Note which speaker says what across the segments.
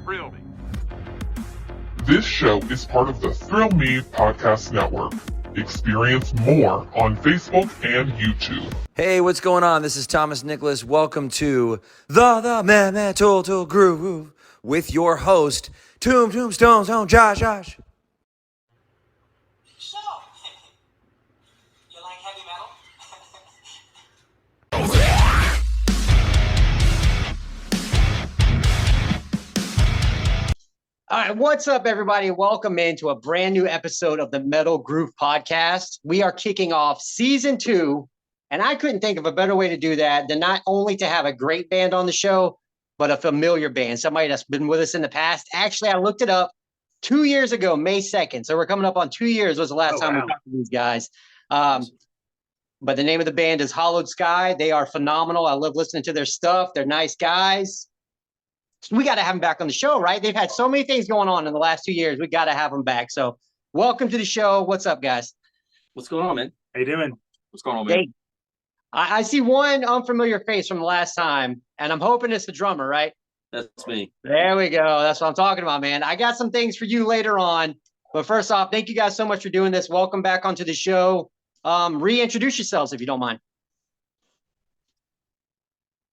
Speaker 1: Thrill Me.
Speaker 2: This show is part of the Thrill Me Podcast Network. Experience more on Facebook and YouTube.
Speaker 3: Hey, what's going on? This is Thomas Nicholas. Welcome to the Metal Groove with your host, Tombstone Josh.
Speaker 4: So, you like heavy metal? All right, what's up, everybody? Welcome into a brand new episode of the Metal Groove Podcast. We are kicking off season 2, and I couldn't think of a better way to do that than not only to have a great band on the show, but a familiar band, somebody that's been with us in the past. Actually, I looked it up 2 years ago, May 2nd. So we're coming up on 2 years was the last time we talked to these guys. But the name of the band is Hollowed Sky. They are phenomenal. I love listening to their stuff. They're nice guys. We got to have them back on the show, right? They've had so many things going on in the last 2 years. We got to have them back. So welcome to the show. What's up, guys?
Speaker 5: What's going on, man?
Speaker 6: How you doing?
Speaker 5: What's going on, man?
Speaker 4: Hey, I see one unfamiliar face from the last time, and I'm hoping it's the drummer, right?
Speaker 5: That's me.
Speaker 4: There we go. That's what I'm talking about, man. I got some things for you later on. But first off, thank you guys so much for doing this. Welcome back onto the show. Reintroduce yourselves if you don't mind.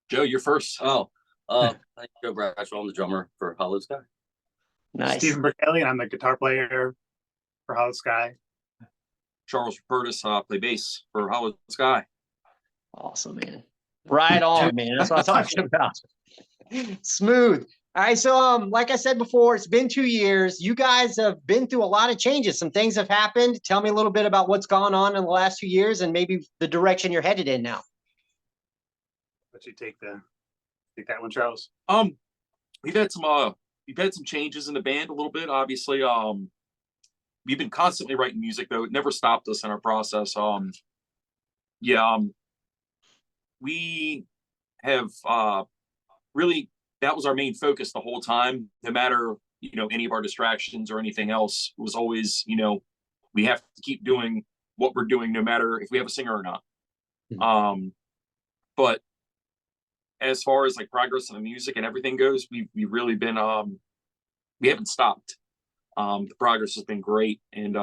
Speaker 5: Joe, you're first. I'm Joe Bradshaw. I'm the drummer for Hollowed Sky.
Speaker 4: Nice.
Speaker 6: Stephen Berkeley, and I'm the guitar player for Hollowed Sky.
Speaker 5: Charles Rupertus, play bass for Hollowed Sky.
Speaker 4: Awesome, man. Right on, man. That's what I'm talking about. Smooth. All right, so like I said before, it's been 2 years. You guys have been through a lot of changes. Some things have happened. Tell me a little bit about what's gone on in the last 2 years and maybe the direction you're headed in now.
Speaker 6: Let you take that one, Charles.
Speaker 5: We've had some changes in the band a little bit. Obviously, we've been constantly writing music, though. It never stopped us in our process. We have really, that was our main focus the whole time. No matter, any of our distractions or anything else, was always, we have to keep doing what we're doing, no matter if we have a singer or not.
Speaker 4: Mm-hmm.
Speaker 5: But as far as like progress in the music and everything goes, we've really been, we haven't stopped. The progress has been great. And,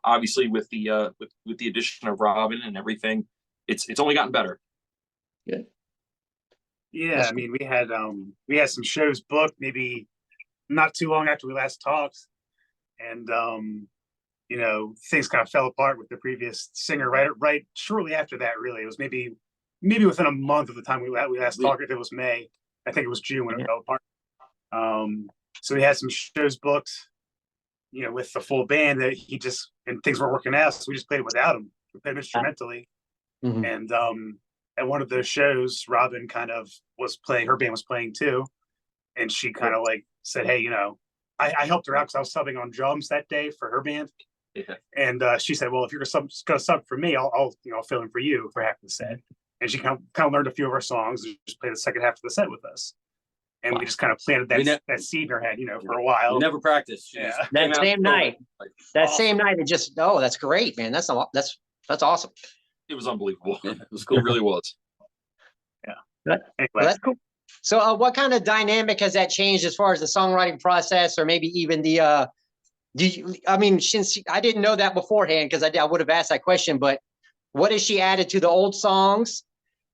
Speaker 5: obviously with the addition of Robin and everything, it's only gotten better.
Speaker 4: Good.
Speaker 6: Yeah, I mean, we had some shows booked maybe not too long after we last talked, and things kind of fell apart with the previous singer right shortly after that. Really, it was maybe within a month of the time we last talked. If it was May, I think it was June when it fell apart. So we had some shows booked, with the full band that and things weren't working out, so we just played without him. We played instrumentally.
Speaker 4: Mm-hmm.
Speaker 6: And at one of those shows, Robin kind of her band was playing too. And she kind of like said, hey, I helped her out because I was subbing on drums that day for her band.
Speaker 5: Yeah.
Speaker 6: And she said, well, if you're going to sub for me, I'll fill in for you for half the set. And she kind of learned a few of our songs and just played the second half of the set with us. And we just kind of planted that seed in her head, for a while.
Speaker 5: We never practiced.
Speaker 6: Yeah.
Speaker 4: That same night, it just, that's great, man. That's awesome.
Speaker 5: It was unbelievable. It was cool. It really was.
Speaker 6: Yeah. Anyway.
Speaker 4: Well, that's cool. So what kind of dynamic has that changed as far as the songwriting process, or maybe even since I didn't know that beforehand, because I would have asked that question, but what has she added to the old songs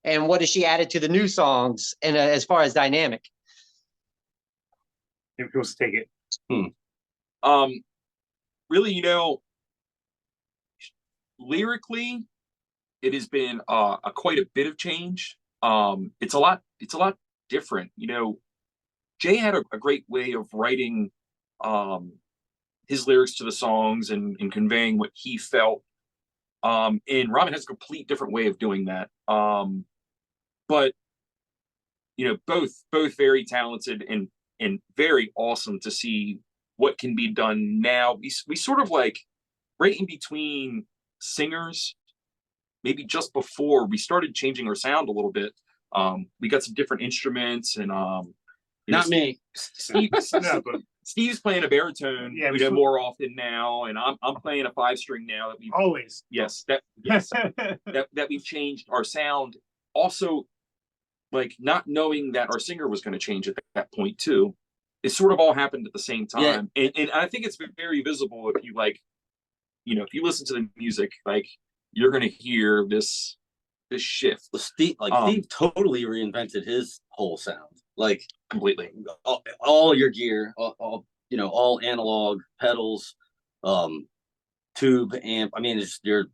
Speaker 4: and what has she added to the new songs, and as far as dynamic?
Speaker 6: If he wants to take it.
Speaker 5: Really, lyrically, it has been quite a bit of change. It's a lot different. Jay had a great way of writing his lyrics to the songs and conveying what he felt. And Robin has a complete different way of doing that. But both very talented and very awesome to see what can be done now. We sort of like right in between singers, maybe just before we started changing our sound a little bit. We got some different instruments and
Speaker 7: not me.
Speaker 5: Steve's playing a baritone, more often now, and I'm playing a 5-string now that we've
Speaker 6: always.
Speaker 5: Yes, that we've changed our sound. Also, like not knowing that our singer was going to change at that point too, it sort of all happened at the same
Speaker 1: Yeah.
Speaker 5: time. And I think it's very visible if you like, if you listen to the music, like you're going to hear this shift.
Speaker 1: Well, Steve totally reinvented his whole sound, like
Speaker 5: Completely.
Speaker 1: all your gear, all analog pedals, tube amp. I mean, it's your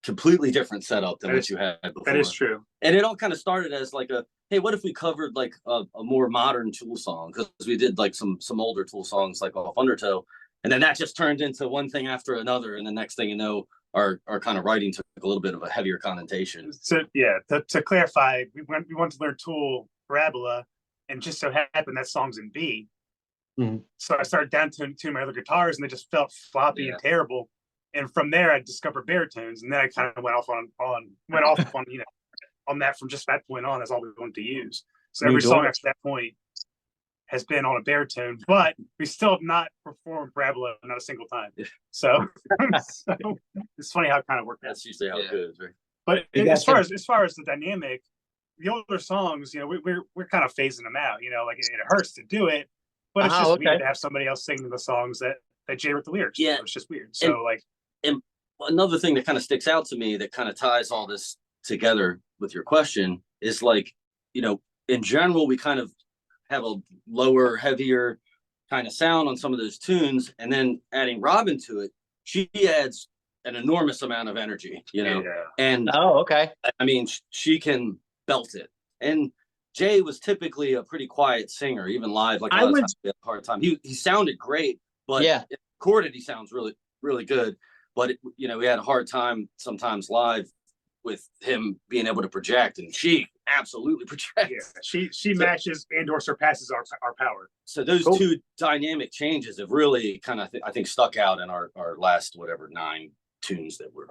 Speaker 1: completely different setup than what you had before.
Speaker 6: That is true.
Speaker 1: And it all kind of started as like hey, what if we covered like a more modern Tool song? Because we did like some older Tool songs like off Undertow, and then that just turned into one thing after another, and the next thing you know, our kind of writing took a little bit of a heavier connotation.
Speaker 6: So yeah, to clarify, we wanted to learn Tool Parabola, and just so happened that song's in B.
Speaker 4: Mm-hmm.
Speaker 6: So I started down to my other guitars, and they just felt floppy and terrible. And from there, I discovered baritones, and then I kind of went off on on that from just that point on. That's all we wanted to use. So every song after that point has been on a baritone, but we still have not performed Parabola not a single time. So, it's funny how it kind of worked out.
Speaker 1: That's usually how it goes, right?
Speaker 6: But as far as the dynamic, the older songs, we're kind of phasing them out. Like it hurts to do it, but it's just weird to have somebody else singing the songs that Jay wrote the lyrics.
Speaker 1: Yeah,
Speaker 6: it's just weird. So
Speaker 1: and another thing that kind of sticks out to me that kind of ties all this together with your question is like, in general, we kind of have a lower, heavier kind of sound on some of those tunes, and then adding Robin to it, she adds an enormous amount of energy, and I mean, she can belt it. And Jay was typically a pretty quiet singer, even live. Like a lot of times we had a hard time. He sounded great, but recorded he sounds really, really good. But we had a hard time sometimes live with him being able to project, and she absolutely projects.
Speaker 6: Yeah, she matches and/or surpasses our power.
Speaker 1: So those two dynamic changes have really kind of, I think, stuck out in our last 9 tunes that we're.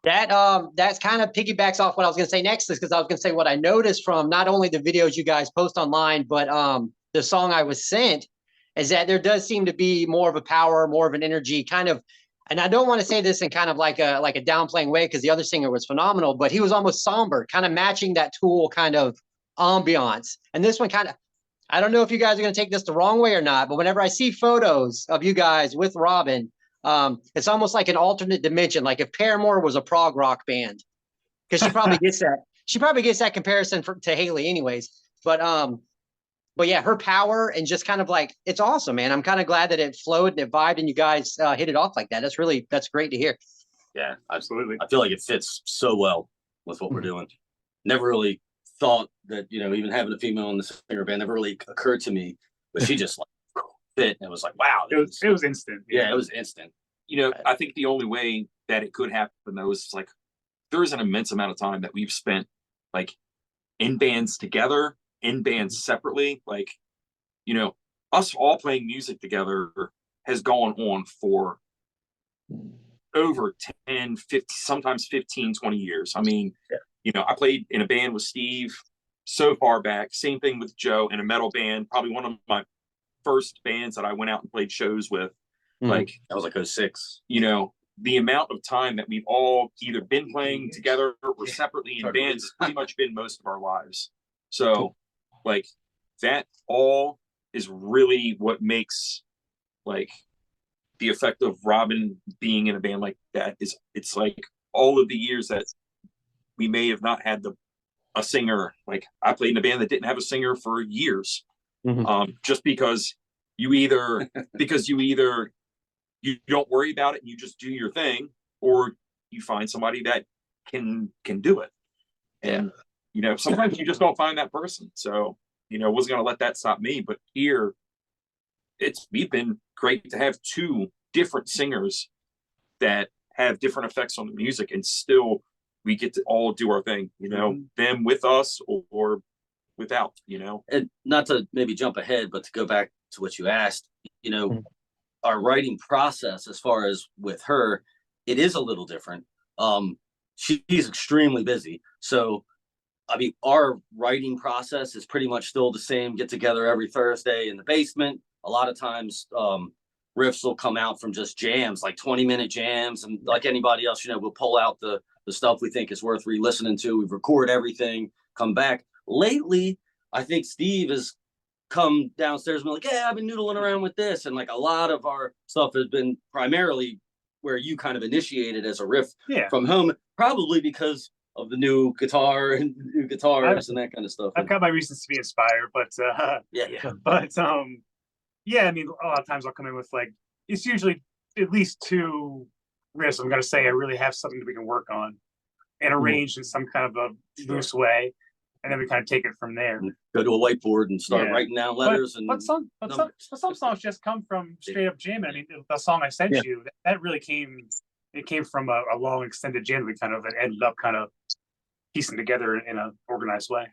Speaker 4: That's kind of piggybacks off what I was going to say next, is because I was going to say what I noticed from not only the videos you guys post online, but the song I was sent, is that there does seem to be more of a power, more of an energy kind of. And I don't want to say this in kind of like a downplaying way, because the other singer was phenomenal, but he was almost somber, kind of matching that Tool kind of ambiance. And this one kind of, I don't know if you guys are going to take this the wrong way or not, but whenever I see photos of you guys with Robin, it's almost like an alternate dimension, like if Paramore was a prog rock band, because she probably gets that. She probably gets that comparison to Haley, anyways. But yeah, her power and just kind of like, it's awesome, man. I'm kind of glad that it flowed and it vibed and you guys hit it off like that. That's great to hear.
Speaker 1: Yeah, absolutely. I feel like it fits so well with what we're doing. Never really thought that, even having a female in the singer band never really occurred to me, but she just like fit. And it was like, wow.
Speaker 6: It was instant.
Speaker 1: Yeah, it was instant.
Speaker 5: I think the only way that it could happen though is like, there is an immense amount of time that we've spent like in bands together, in bands separately, like, us all playing music together has gone on for over 10, 50, sometimes 15, 20 years. I mean, I played in a band with Steve so far back, same thing with Joe in a metal band, probably one of my first bands that I went out and played shows with. Like
Speaker 1: that was like 06.
Speaker 5: The amount of time that we've all either been playing together or separately in bands has pretty much been most of our lives. So like that all is really what makes like the effect of Robin being in a band like that is it's like all of the years that we may have not had a singer. Like I played in a band that didn't have a singer for years. Just because you either you don't worry about it and you just do your thing, or you find somebody that can do it. And sometimes you just don't find that person. So wasn't going to let that stop me. But here, we've been great to have 2 different singers that have different effects on the music, and still we get to all do our thing. Them with us or without.
Speaker 1: And not to maybe jump ahead, but to go back to what you asked. Our writing process, as far as with her, it is a little different. She's extremely busy, so. I mean, our writing process is pretty much still the same. Get together every Thursday in the basement. A lot of times riffs will come out from just jams, like 20-minute jams. And like anybody else, we'll pull out the stuff we think is worth re-listening to. We record everything, come back. Lately, I think Steve has come downstairs and be like, yeah, I've been noodling around with this. And like a lot of our stuff has been primarily where you kind of initiated as a riff from home, probably because of the new guitar and new guitars and that kind of stuff.
Speaker 6: I've got my reasons to be inspired, but yeah, I mean, a lot of times I'll come in with like, it's usually at least 2 riffs. I'm going to say I really have something that we can work on and arranged in some kind of a loose way. And then we kind of take it from there.
Speaker 1: Go to a whiteboard and start writing down letters.
Speaker 6: But some songs just come from straight up jamming. I mean, the song I sent you, that really came from a long extended jam. We kind of ended up kind of piecing together in an organized way.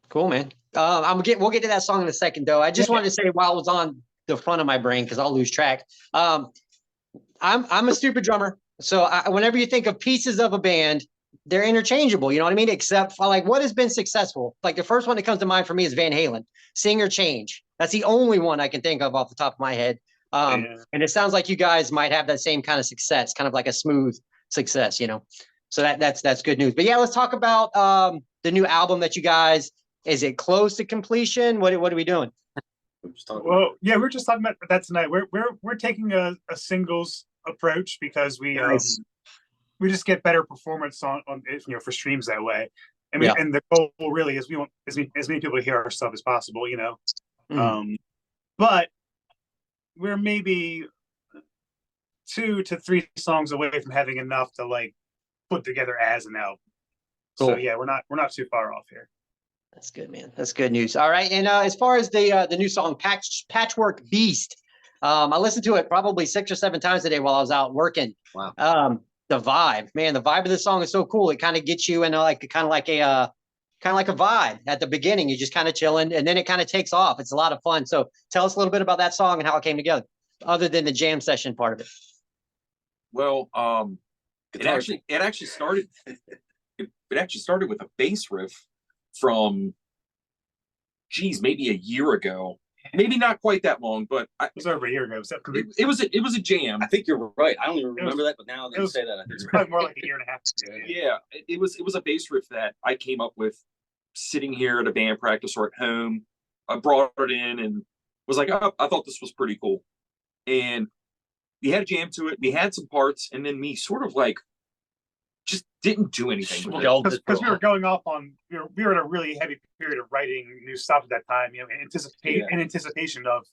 Speaker 4: Cool, man. We'll get to that song in a second, though. I just wanted to say while it was on the front of my brain, because I'll lose track. I'm a stupid drummer, so whenever you think of pieces of a band, they're interchangeable. You know what I mean? Except for like what has been successful. Like the first one that comes to mind for me is Van Halen, Sing or Change. That's the only one I can think of off the top of my head. And it sounds like you guys might have that same kind of success, kind of like a smooth success, you know. So that's good news. But yeah, let's talk about the new album that you guys. Is it close to completion? What are we doing?
Speaker 6: Well, yeah, we're just talking about that tonight. We're taking a singles approach because we just get better performance on for streams that way. And and the goal really is we want as many people to hear our stuff as possible, you know. But we're maybe 2 to 3 songs away from having enough to like put together as an album. Cool. So yeah, we're not too far off here.
Speaker 4: That's good, man. That's good news. All right. And as far as the new song Patchwork Beast, I listened to it probably 6 or 7 times a day while I was out working.
Speaker 1: Wow.
Speaker 4: The vibe of the song is so cool. It kind of gets you in like a vibe at the beginning. You're just kind of chilling, and then it kind of takes off. It's a lot of fun. So tell us a little bit about that song and how it came together, other than the jam session part of it.
Speaker 5: Well, it actually started with a bass riff from maybe a year ago. Maybe not quite that long, but
Speaker 6: it was over a year ago.
Speaker 5: It was a jam.
Speaker 1: I think you're right. I don't even remember that, but now that you say that, I think
Speaker 6: it's probably more like a year and a half ago.
Speaker 5: Yeah, it was a bass riff that I came up with sitting here at a band practice or at home. I brought it in and was like, oh, I thought this was pretty cool. And we had a jam to it. We had some parts, and then me sort of like just didn't do anything with it.
Speaker 6: Because we were going off on, we were in a really heavy period of writing new stuff at that time, you know, in anticipation of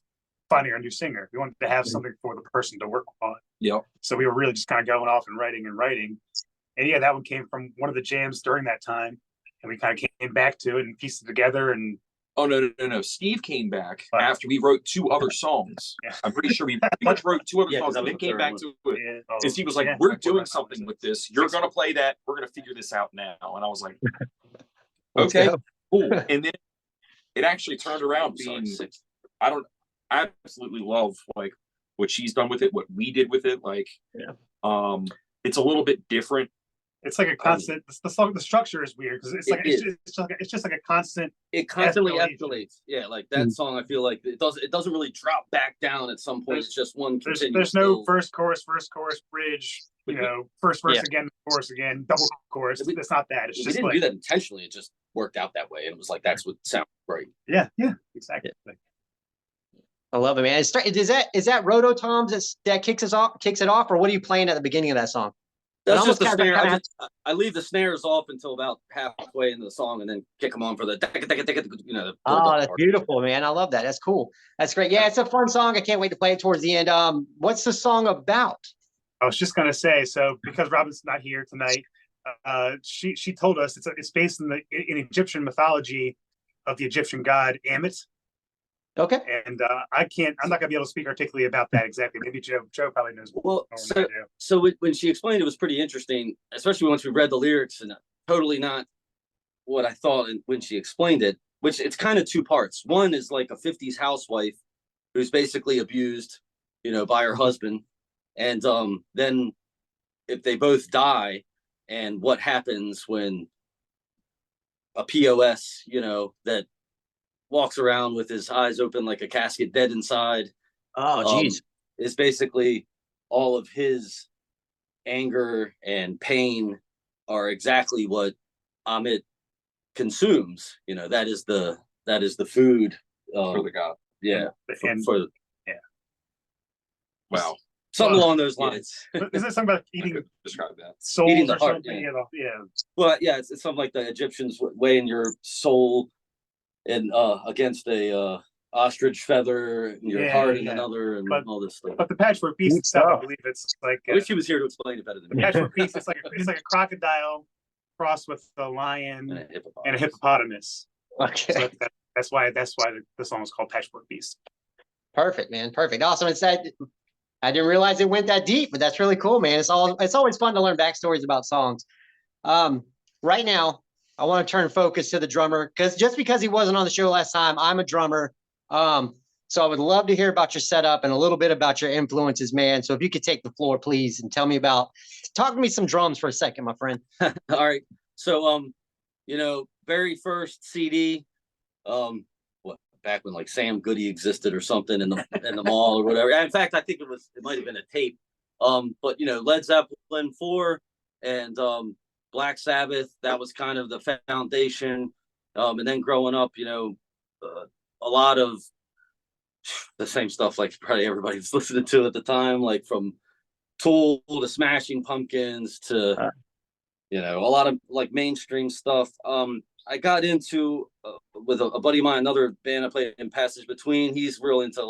Speaker 6: finding our new singer. We wanted to have something for the person to work on.
Speaker 5: Yeah.
Speaker 6: So we were really just kind of going off and writing. And yeah, that one came from one of the jams during that time. And we kind of came back to it and pieced it together. And
Speaker 5: oh, no. Steve came back after we wrote 2 other songs. Yeah. I'm pretty sure we pretty much wrote 2 other songs and then came back to it. Yeah. And Steve was like, we're doing something with this. You're going to play that. We're going to figure this out now. And I was like, okay, cool. And then it actually turned around being, I absolutely love like what she's done with it, what we did with it. Like, it's a little bit different.
Speaker 6: It's like a constant. The structure is weird because it's just like a constant.
Speaker 1: It constantly escalates. Yeah, like that song. I feel like it doesn't really drop back down at some point. It's just one continuous.
Speaker 6: There's no first chorus, bridge. You know, first verse again, chorus again, double chorus. It's not that. It's just
Speaker 1: we didn't do that intentionally. It just worked out that way, and it was like that's what sounds right.
Speaker 6: Yeah, exactly.
Speaker 4: I love it, man. Is that Roto Toms that kicks it off, or what are you playing at the beginning of that song?
Speaker 1: That's just the snare. I leave the snares off until about halfway into the song, and then kick them on for the you know.
Speaker 4: Oh, that's beautiful, man. I love that. That's cool. That's great. Yeah, it's a fun song. I can't wait to play it towards the end. What's the song about?
Speaker 6: I was just gonna say, so because Robin's not here tonight, she told us it's based in Egyptian mythology of the Egyptian god Ammit.
Speaker 4: Okay.
Speaker 6: And I'm not gonna be able to speak articulately about that exactly. Maybe Joe probably knows.
Speaker 1: Well, so when she explained it was pretty interesting, especially once we read the lyrics, and totally not what I thought when she explained it, which it's kind of 2 parts. One is like a 50s housewife who's basically abused, you know, by her husband. And then if they both die, and what happens when a POS, you know, that walks around with his eyes open like a casket, dead inside.
Speaker 4: Oh, geez.
Speaker 1: Is basically all of his anger and pain are exactly what Amit consumes. You know, that is the food
Speaker 5: For the God.
Speaker 1: Yeah.
Speaker 6: And
Speaker 1: For
Speaker 6: yeah.
Speaker 5: Wow.
Speaker 1: something
Speaker 6: Well,
Speaker 1: along those lines.
Speaker 6: is it something about
Speaker 5: I
Speaker 6: eating
Speaker 5: could describe that.
Speaker 6: souls
Speaker 1: Eating the
Speaker 6: or
Speaker 1: heart,
Speaker 6: something?
Speaker 1: yeah.
Speaker 6: Yeah.
Speaker 1: Well, yeah, it's something like the Egyptians weighing your soul and against a ostrich feather, and your heart in another, and
Speaker 6: But-
Speaker 1: all this stuff.
Speaker 6: But the Patchwork Beast
Speaker 4: Neat
Speaker 6: itself, I
Speaker 4: stuff.
Speaker 6: believe it's like
Speaker 1: I wish he was here to explain it better than
Speaker 6: the
Speaker 1: me.
Speaker 6: Patchwork Beast. It's like a crocodile crossed with a lion and a hippopotamus.
Speaker 4: Okay.
Speaker 6: So that's why the song is called Patchwork Beast.
Speaker 4: Perfect, man. Perfect. Awesome. It's that I didn't realize it went that deep, but that's really cool, man. It's always fun to learn backstories about songs. Right now, I want to turn focus to the drummer because he wasn't on the show last time, I'm a drummer. So I would love to hear about your setup and a little bit about your influences, man. So if you could take the floor, please, and talk to me some drums for a second, my friend.
Speaker 1: All right. So very first CD, back when like Sam Goody existed or something in the mall or whatever. In fact, I think it might have been a tape. But Led Zeppelin 4 and Black Sabbath, that was kind of the foundation. And then growing up, a lot of the same stuff like probably everybody was listening to at the time, like from Tool to Smashing Pumpkins to a lot of like mainstream stuff. I got into with a buddy of mine, another band I played in, Passage Between. He's real into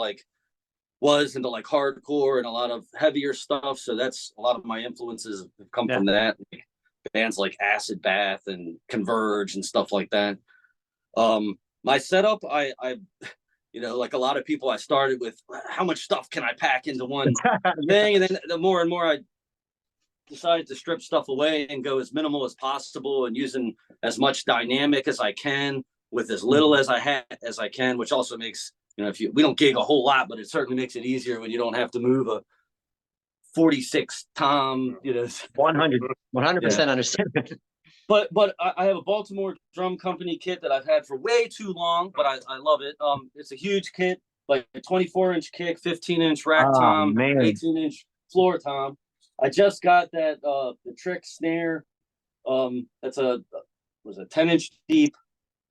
Speaker 1: was into hardcore and a lot of heavier stuff. So that's a lot of my influences have come from that. Bands like Acid Bath and Converge and stuff like that. My setup, I like a lot of people, I started with how much stuff can I pack into one thing, and then the more and more I decided to strip stuff away and go as minimal as possible and using as much dynamic as I can with as little as I can, which also makes we don't gig a whole lot, but it certainly makes it easier when you don't have to move a 46 tom
Speaker 4: 100% understand.
Speaker 1: But I have a Baltimore drum company kit that I've had for way too long, but I love it. It's a huge kit, like a 24-inch kick, 15-inch rack tom, 18-inch floor tom. I just got that the Trick snare. That's a 10-inch deep,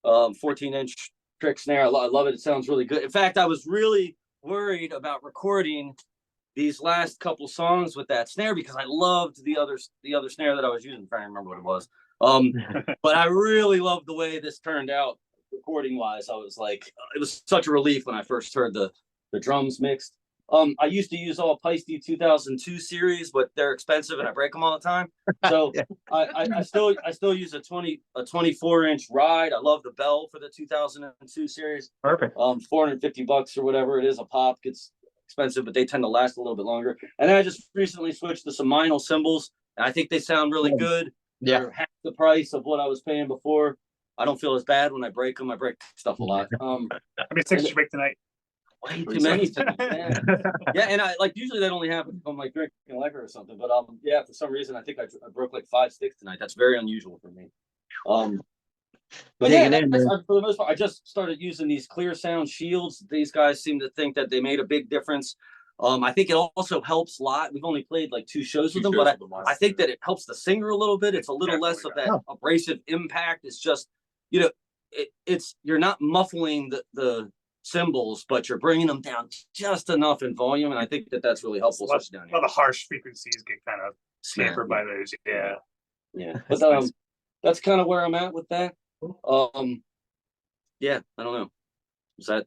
Speaker 1: 14-inch Trick snare. I love it. It sounds really good. In fact, I was really worried about recording these last couple songs with that snare because I loved the other snare that I was using. I'm trying to remember what it was. But I really loved the way this turned out recording wise. I was like, it was such a relief when I first heard the drums mixed. I used to use all Paiste 2002 series, but they're expensive and I break them all the time. So I still use a 24-inch ride. I love the bell for the 2002 series.
Speaker 4: Perfect.
Speaker 1: $450 or whatever it is a pop. Gets expensive, but they tend to last a little bit longer. And then I just recently switched to some Meinl cymbals, and I think they sound really good.
Speaker 4: Yeah.
Speaker 1: They're half the price of what I was paying before. I don't feel as bad when I break them. I break stuff a lot.
Speaker 6: How many sticks did you break tonight?
Speaker 1: Way too many things. Yeah, and I usually that only happens if I'm drinking liquor or something. But for some reason I think I broke 5 sticks tonight. That's very unusual for me. But for the most part, I just started using these clear sound shields. These guys seem to think that they made a big difference. I think it also helps a lot. We've only played 2 shows with them, but I think that it helps the singer a little bit. It's a little less of that abrasive impact. It's just, it's you're not muffling the cymbals, but you're bringing them down just enough in volume, and I think that that's really helpful.
Speaker 6: A lot of harsh frequencies get kind of hampered by those.
Speaker 1: Yeah. But that's kind of where I'm at with that. I don't know. Is that?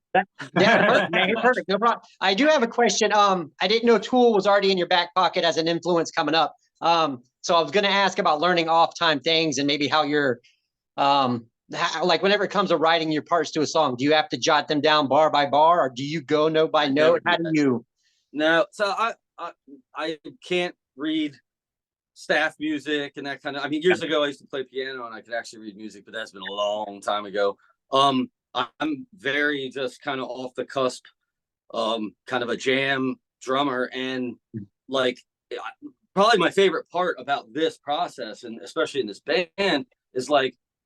Speaker 4: Perfect. No problem. I do have a question. I didn't know Tool was already in your back pocket as an influence coming up. So I was going to ask about learning off-time things and maybe how you're, whenever it comes to writing your parts to a song, do you have to jot them down bar by bar, or do you go note by note? How do you?
Speaker 1: No, so I can't read staff music and that kind of. I mean, years ago I used to play piano and I could actually read music, but that's been a long time ago. I'm very just kind of off the cusp, kind of a jam drummer, and probably my favorite part about this process, and especially in this band, is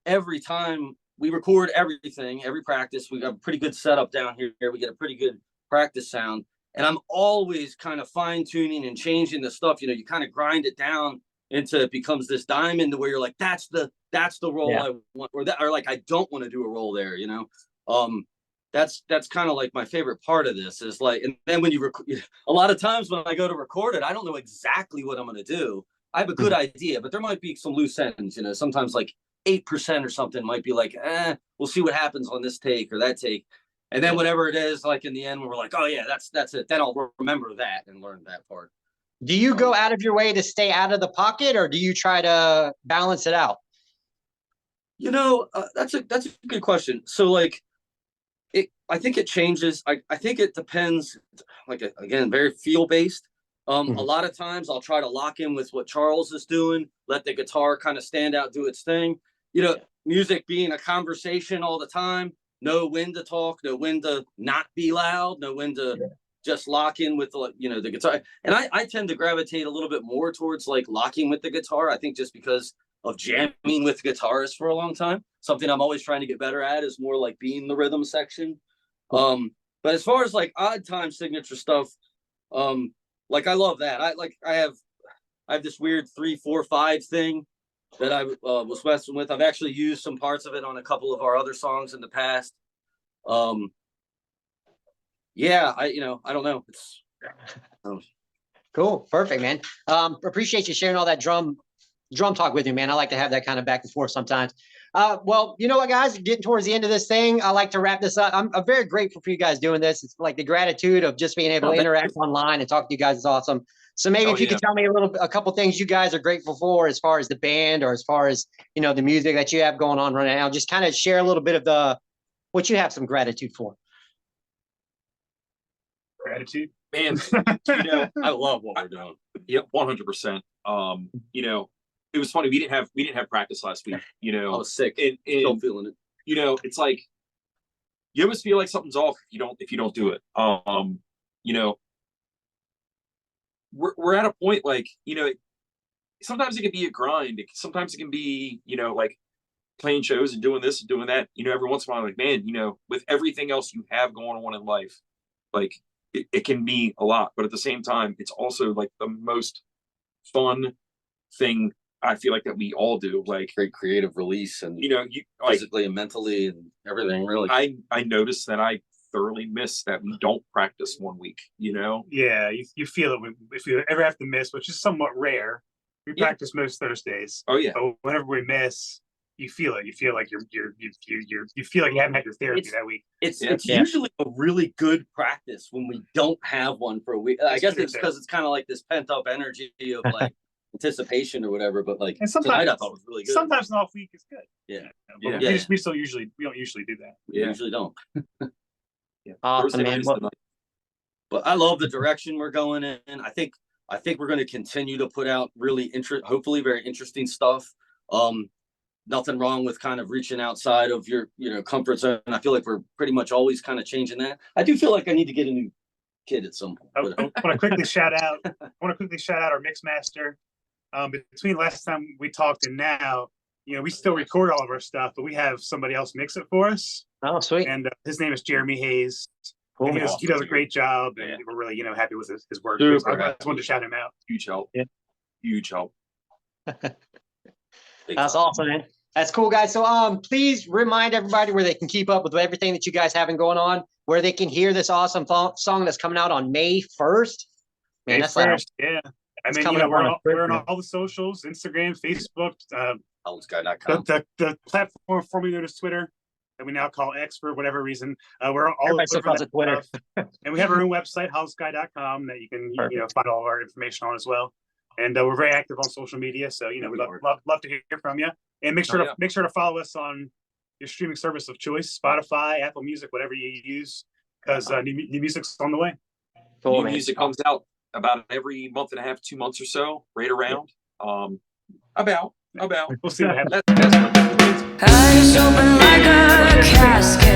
Speaker 1: every time we record everything, every practice, we got a pretty good setup down here. We get a pretty good practice sound. And I'm always kind of fine tuning and changing the stuff. You kind of grind it down into it becomes this diamond where you're like, that's the role I want, or I don't want to do a role there, that's kind of like my favorite part of this is like, and then when a lot of times when I go to record it, I don't know exactly what I'm going to do. I have a good idea, but there might be some loose ends, you know, sometimes like 8% or something might be like, we'll see what happens on this take or that take. And then whatever it is, like in the end, we're like, oh yeah, that's it. Then I'll remember that and learn that part.
Speaker 4: Do you go out of your way to stay out of the pocket, or do you try to balance it out?
Speaker 1: You know, that's a good question. So like, I think it changes. I think it depends. Like again, very feel based. A lot of times I'll try to lock in with what Charles is doing, let the guitar kind of stand out, do its thing. You know, music being a conversation all the time. Know when to talk, know when to not be loud, know when to just lock in with the, you know, the guitar. And I tend to gravitate a little bit more towards like locking with the guitar. I think just because of jamming with guitarists for a long time. Something I'm always trying to get better at is more like being the rhythm section. But as far as like odd time signature stuff, like I love that. I have this weird 3, 4, 5 thing that I was messing with. I've actually used some parts of it on a couple of our other songs in the past. Yeah, I don't know. It's
Speaker 4: cool, perfect, man. Appreciate you sharing all that drum talk with me, man. I like to have that kind of back and forth sometimes. Well, you know what, guys, getting towards the end of this thing, I like to wrap this up. I'm very grateful for you guys doing this. It's like the gratitude of just being able to interact online and talk to you guys is awesome. So maybe if you could tell me a couple things you guys are grateful for as far as the band or as far as, you know, the music that you have going on right now, just kind of share a little bit of what you have some gratitude for.
Speaker 6: Gratitude,
Speaker 5: man. You know,
Speaker 1: I love what we're doing.
Speaker 5: Yep, 100%. You know, it was funny. We didn't have practice last week. You know,
Speaker 1: I was sick.
Speaker 5: And
Speaker 1: Still feeling it.
Speaker 5: You know, it's like you always feel like something's off if you don't do it. You know, we're at a point like, you know, sometimes it can be a grind. Sometimes it can be, you know, like playing shows and doing this and doing that. You know, every once in a while, like, man, you know, with everything else you have going on in life, like it can be a lot. But at the same time, it's also like the most fun thing I feel like that we all do. Like
Speaker 1: great creative release, and
Speaker 5: you know,
Speaker 1: physically and mentally and everything. Really,
Speaker 5: I noticed that I thoroughly miss that we don't practice one week. You know,
Speaker 6: yeah, you feel it if you ever have to miss, which is somewhat rare. We practice most Thursdays.
Speaker 5: Oh yeah,
Speaker 6: but whenever we miss, you feel it. You feel like you feel like you haven't had your therapy that week.
Speaker 1: It's usually a really good practice when we don't have one for a week. I guess it's because it's kind of like this pent up energy of like anticipation or whatever. But like
Speaker 6: and sometimes
Speaker 1: tonight I thought it was really good.
Speaker 6: Sometimes an off week is good.
Speaker 1: Yeah,
Speaker 6: but we don't usually do that.
Speaker 1: We usually don't.
Speaker 4: Awesome, man.
Speaker 1: But I love the direction we're going in. I think we're going to continue to put out really hopefully very interesting stuff. Nothing wrong with kind of reaching outside of your, you know, comfort zone. I feel like we're pretty much always kind of changing that. I do feel like I need to get a new kid at some point.
Speaker 6: I want to quickly shout out our mix master. Between last time we talked and now, you know, we still record all of our stuff, but we have somebody else mix it for us.
Speaker 4: Oh, sweet.
Speaker 6: And his name is Jeremy Hayes.
Speaker 4: Cool.
Speaker 6: He does a great job, and we're really, you know, happy with his work. I just wanted to shout him out.
Speaker 5: Huge help.
Speaker 4: Yeah.
Speaker 5: Huge help.
Speaker 4: That's awesome, man. That's cool, guys. So please remind everybody where they can keep up with everything that you guys have going on, where they can hear this awesome song that's coming out on May 1st. Man, that's first.
Speaker 6: Yeah. I mean, you know, we're on all the socials, Instagram, Facebook,
Speaker 1: Holdsky.com.
Speaker 6: The platform formerly known as Twitter that we now call X for whatever reason. We're all over that
Speaker 4: Twitter.
Speaker 6: And we have our own website, holdsky.com, that you can you know, find all of our information on as well. And we're very active on social media, so you know, we'd love to hear from you. And make sure to follow us on your streaming service of choice, Spotify, Apple Music, whatever you use, because new music's on the way.
Speaker 5: Cool, new music comes out about every month and a half, 2 months or so, right around. About.
Speaker 6: We'll see what happens.
Speaker 5: That's
Speaker 7: Eyes open like a casket.